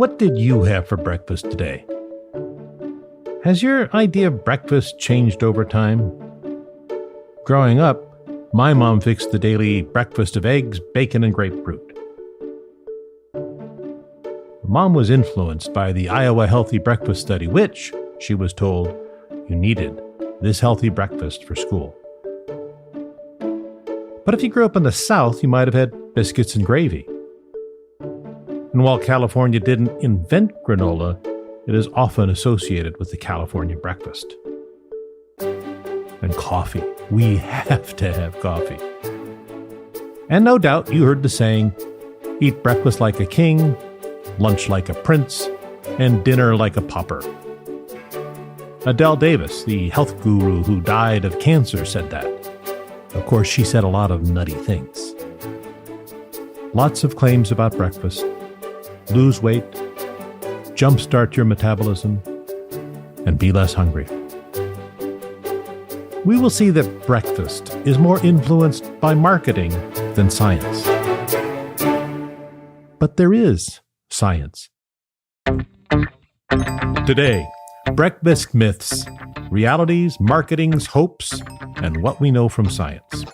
What did you have for breakfast today? Has your idea of breakfast changed over time? Growing up, my mom fixed the daily breakfast of eggs, bacon, and grapefruit. Mom was influenced by the Iowa Healthy Breakfast Study, which, she was told, you needed this healthy breakfast for school. But if you grew up in the South, you might have had biscuits and gravy. And while California didn't invent granola, it is often associated with the California breakfast. And coffee. We have to have coffee. And no doubt you heard the saying, eat breakfast like a king, lunch like a prince, and dinner like a pauper. Adele Davis, the health guru who died of cancer, said that. Of course, she said a lot of nutty things. Lots of claims about breakfast. Lose weight, jumpstart your metabolism, and be less hungry. We will see that breakfast is more influenced by marketing than science. But there is science. Today, breakfast myths, realities, marketings, hopes, and what we know from science.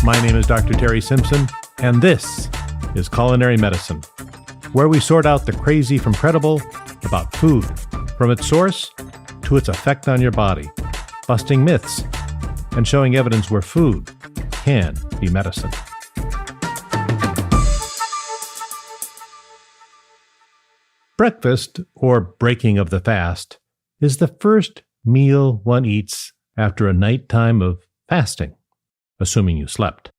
My name is Dr. Terry Simpson, and this is Culinary Medicine, where we sort out the crazy from credible about food, from its source to its effect on your body, busting myths and showing evidence where food can be medicine. Breakfast, or breaking of the fast, is the first meal one eats after a nighttime of fasting, assuming you slept.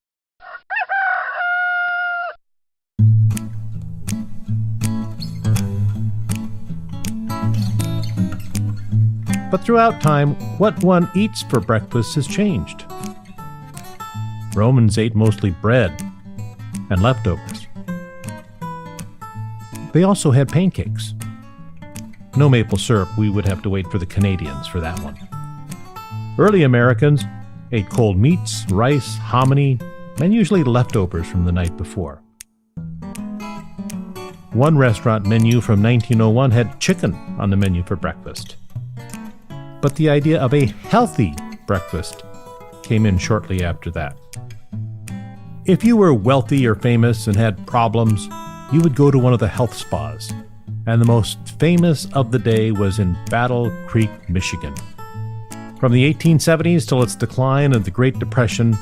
But throughout time, what one eats for breakfast has changed. Romans ate mostly bread and leftovers. They also had pancakes. No maple syrup, we would have to wait for the Canadians for that one. Early Americans ate cold meats, rice, hominy, and usually leftovers from the night before. One restaurant menu from 1901 had chicken on the menu for breakfast. But the idea of a healthy breakfast came in shortly after that. If you were wealthy or famous and had problems, you would go to one of the health spas, and the most famous of the day was in Battle Creek, Michigan. From the 1870s till its decline and the Great Depression,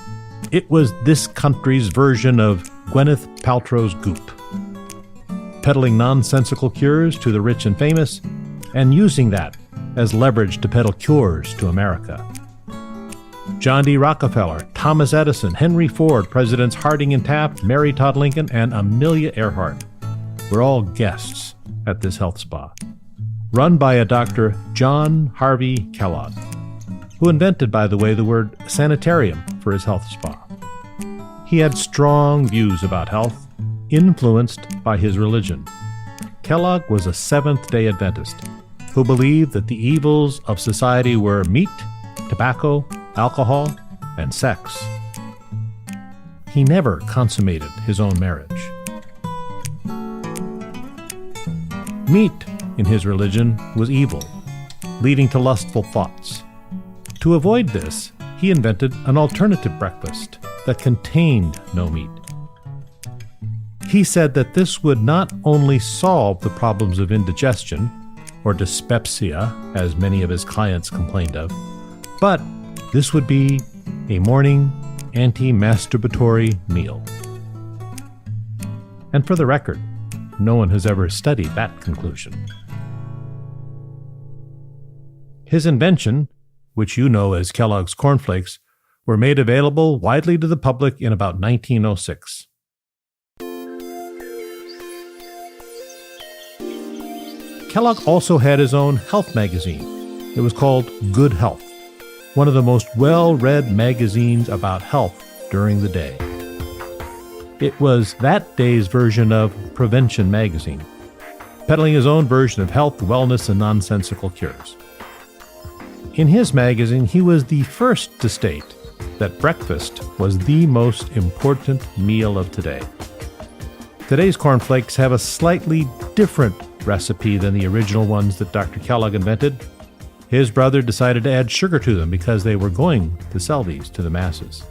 it was this country's version of Gwyneth Paltrow's Goop, peddling nonsensical cures to the rich and famous, and using that as leverage to peddle cures to America. John D. Rockefeller, Thomas Edison, Henry Ford, Presidents Harding and Taft, Mary Todd Lincoln, and Amelia Earhart were all guests at this health spa, run by a Dr. John Harvey Kellogg, who invented, by the way, the word sanitarium for his health spa. He had strong views about health, influenced by his religion. Kellogg was a Seventh-day Adventist who believed that the evils of society were meat, tobacco, alcohol, and sex. He never consummated his own marriage. Meat, in his religion, was evil, leading to lustful thoughts. To avoid this, he invented an alternative breakfast that contained no meat. He said that this would not only solve the problems of indigestion, or dyspepsia, as many of his clients complained of, but this would be a morning anti-masturbatory meal. And for the record, no one has ever studied that conclusion. His invention, which you know as Kellogg's cornflakes, were made available widely to the public in about 1906. Kellogg also had his own health magazine. It was called Good Health, one of the most well-read magazines about health during the day. It was that day's version of Prevention magazine, peddling his own version of health, wellness, and nonsensical cures. In his magazine, he was the first to state that breakfast was the most important meal of today. Today's cornflakes have a slightly different recipe than the original ones that Dr. Kellogg invented. His brother decided to add sugar to them because they were going to sell these to the masses.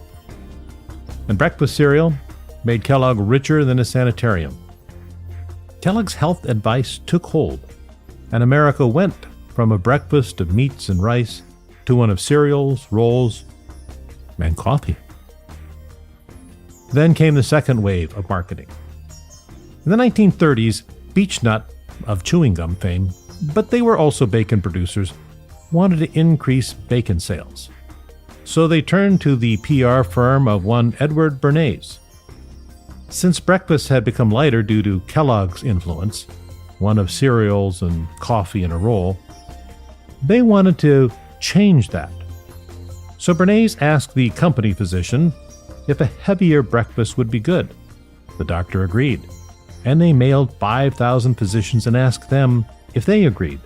And breakfast cereal made Kellogg richer than a sanitarium. Kellogg's health advice took hold, and America went from a breakfast of meats and rice to one of cereals, rolls, and coffee. Then came the second wave of marketing. In the 1930s, Beech-Nut, of chewing gum fame, but they were also bacon producers, wanted to increase bacon sales. So they turned to the PR firm of one Edward Bernays. Since breakfast had become lighter due to Kellogg's influence, one of cereals and coffee and a roll, they wanted to change that. So Bernays asked the company physician if a heavier breakfast would be good. The doctor agreed, and they mailed 5,000 physicians and asked them if they agreed.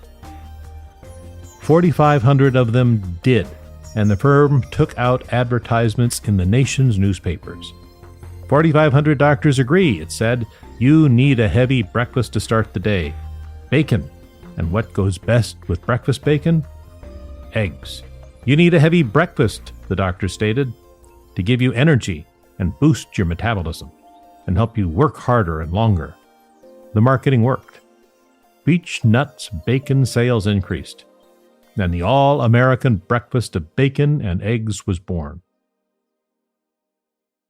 4,500 of them did, and the firm took out advertisements in the nation's newspapers. 4,500 doctors agree, it said. You need a heavy breakfast to start the day. Bacon. And what goes best with breakfast bacon? Eggs. You need a heavy breakfast, the doctor stated, to give you energy and boost your metabolism and help you work harder and longer. The marketing worked. Beech-Nut's bacon sales increased, and the all-American breakfast of bacon and eggs was born.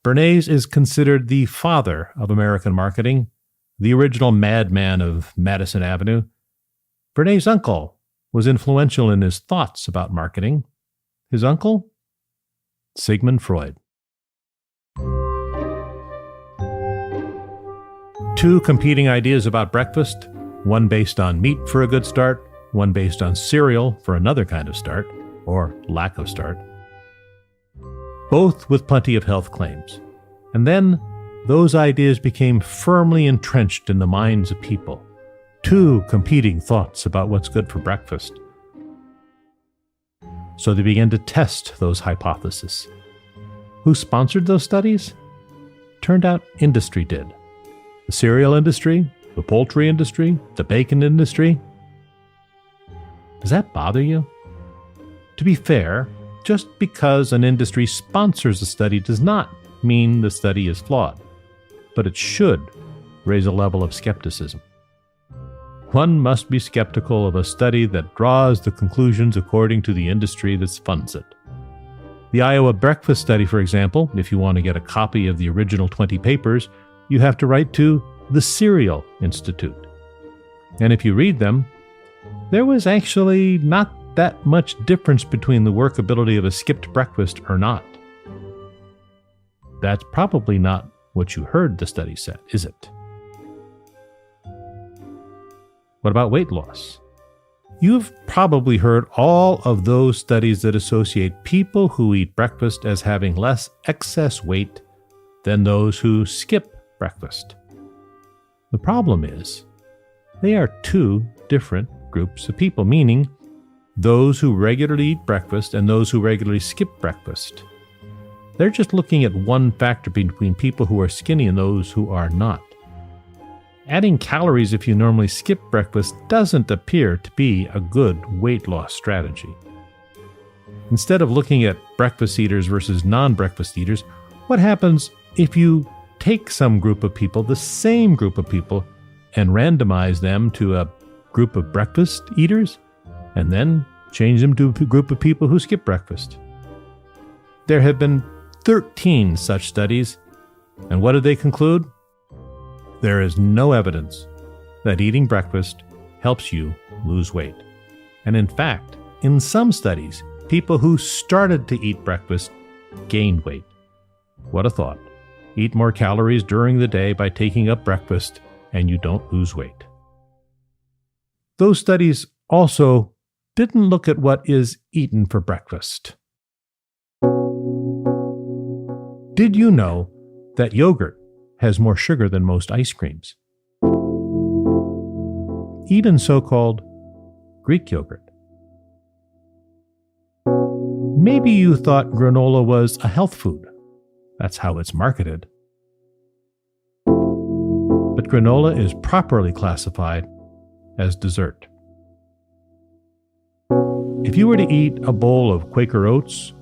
Bernays is considered the father of American marketing, the original madman of Madison Avenue. Bernays' uncle was influential in his thoughts about marketing. His uncle? Sigmund Freud. Two competing ideas about breakfast, one based on meat for a good start, one based on cereal for another kind of start, or lack of start. Both with plenty of health claims. And then those ideas became firmly entrenched in the minds of people. Two competing thoughts about what's good for breakfast. So they began to test those hypotheses. Who sponsored those studies? Turned out industry did. The cereal industry, the poultry industry, the bacon industry. Does that bother you? To be fair, just because an industry sponsors a study does not mean the study is flawed, but it should raise a level of skepticism. One must be skeptical of a study that draws the conclusions according to the industry that funds it. The Iowa breakfast study, for example, if you want to get a copy of the original 20 papers, you have to write to the Cereal Institute. And if you read them, there was actually not that much difference between the workability of a skipped breakfast or not. That's probably not what you heard the study said, is it? What about weight loss? You've probably heard all of those studies that associate people who eat breakfast as having less excess weight than those who skip breakfast. The problem is, they are two different groups of people, meaning those who regularly eat breakfast and those who regularly skip breakfast. They're just looking at one factor between people who are skinny and those who are not. Adding calories if you normally skip breakfast doesn't appear to be a good weight loss strategy. Instead of looking at breakfast eaters versus non-breakfast eaters, what happens if you take some group of people, the same group of people, and randomize them to a group of breakfast eaters, and then change them to a group of people who skip breakfast? There have been 13 such studies, and what did they conclude? There is no evidence that eating breakfast helps you lose weight. And in fact, in some studies, people who started to eat breakfast gained weight. What a thought. Eat more calories during the day by taking up breakfast, and you don't lose weight. Those studies also didn't look at what is eaten for breakfast. Did you know that yogurt has more sugar than most ice creams? Even so-called Greek yogurt. Maybe you thought granola was a health food. That's how it's marketed. granola is properly classified as dessert. If you were to eat a bowl of Quaker oats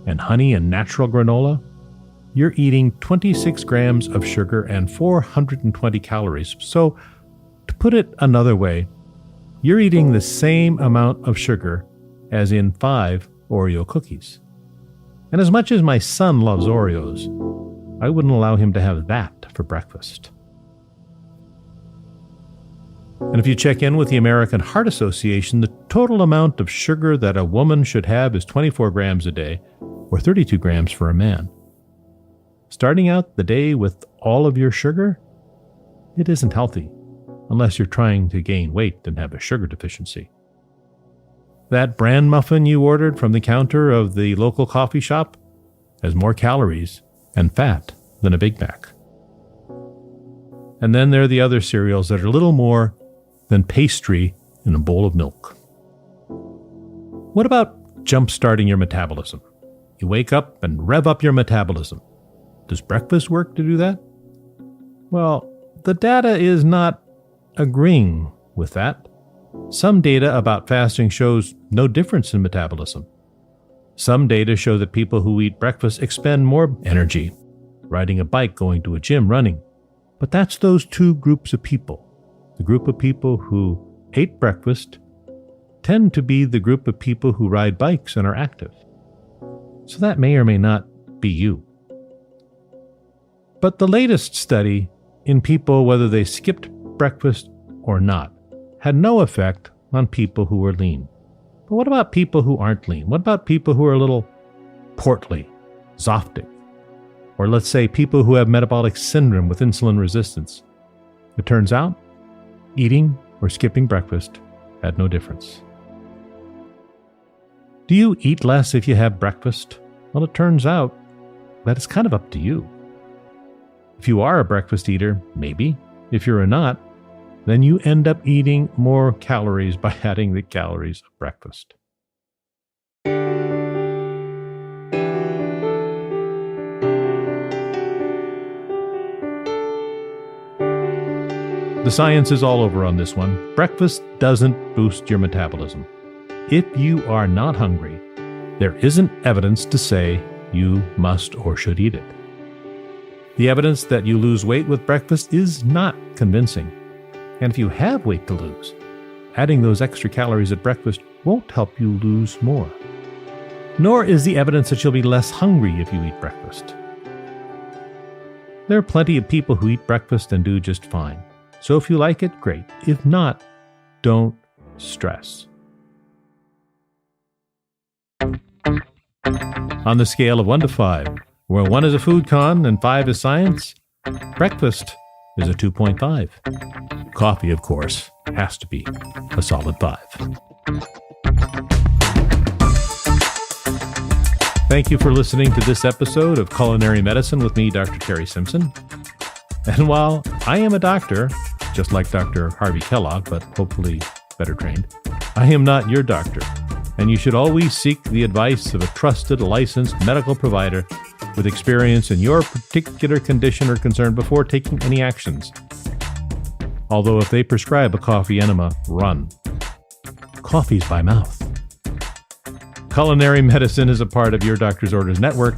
and honey and natural granola, you're eating 26 grams of sugar and 420 calories. So, to put it another way, you're eating the same amount of sugar as in 5 Oreo cookies. And as much as my son loves Oreos, I wouldn't allow him to have that for breakfast. And if you check in with the American Heart Association, the total amount of sugar that a woman should have is 24 grams a day, or 32 grams for a man. Starting out the day with all of your sugar, it isn't healthy, unless you're trying to gain weight and have a sugar deficiency. That bran muffin you ordered from the counter of the local coffee shop has more calories and fat than a Big Mac. And then there are the other cereals that are little more than pastry in a bowl of milk. What about jump-starting your metabolism? You wake up and rev up your metabolism. Does breakfast work to do that? Well, the data is not agreeing with that. Some data about fasting shows no difference in metabolism. Some data show that people who eat breakfast expend more energy, riding a bike, going to a gym, running. But that's those two groups of people. The group of people who ate breakfast tend to be the group of people who ride bikes and are active. So that may or may not be you. But the latest study in people, whether they skipped breakfast or not, had no effect on people who were lean. But what about people who aren't lean? What about people who are a little portly, zoftic? Or let's say people who have metabolic syndrome with insulin resistance. It turns out, eating or skipping breakfast had no difference. Do you eat less if you have breakfast? Well, it turns out that it's kind of up to you. If you are a breakfast eater, maybe. If you're not, then you end up eating more calories by adding the calories of breakfast. The science is all over on this one. Breakfast doesn't boost your metabolism. If you are not hungry, there isn't evidence to say you must or should eat it. The evidence that you lose weight with breakfast is not convincing. And if you have weight to lose, adding those extra calories at breakfast won't help you lose more. Nor is the evidence that you'll be less hungry if you eat breakfast. There are plenty of people who eat breakfast and do just fine. So if you like it, great. If not, don't stress. On the scale of 1 to 5, where 1 is a food con and 5 is science, breakfast is a 2.5. Coffee, of course, has to be a solid 5. Thank you for listening to this episode of Culinary Medicine with me, Dr. Terry Simpson. And while I am a doctor, just like Dr. Harvey Kellogg, but hopefully better trained, I am not your doctor. And you should always seek the advice of a trusted, licensed medical provider with experience in your particular condition or concern before taking any actions. Although if they prescribe a coffee enema, run. Coffee's by mouth. Culinary Medicine is a part of Your Doctor's Orders Network,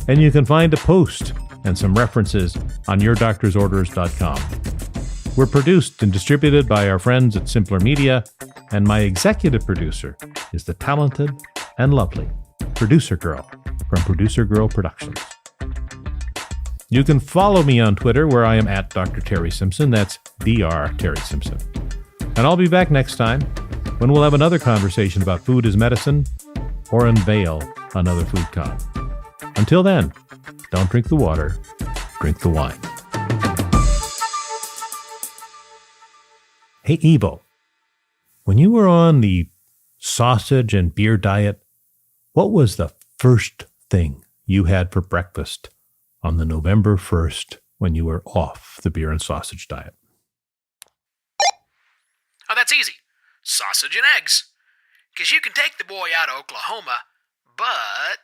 and you can find a post and some references on yourdoctorsorders.com. We're produced and distributed by our friends at Simpler Media, and my executive producer is the talented and lovely Producer Girl from Producer Girl Productions. You can follow me on Twitter, where I am at Dr. Terry Simpson. That's Dr. Terry Simpson. And I'll be back next time when we'll have another conversation about food as medicine or unveil another food con. Until then, don't drink the water, drink the wine. Hey, Evo, when you were on the sausage and beer diet, what was the first thing you had for breakfast on the November 1st when you were off the beer and sausage diet? Oh, that's easy. Sausage and eggs. 'Cause you can take the boy out of Oklahoma, but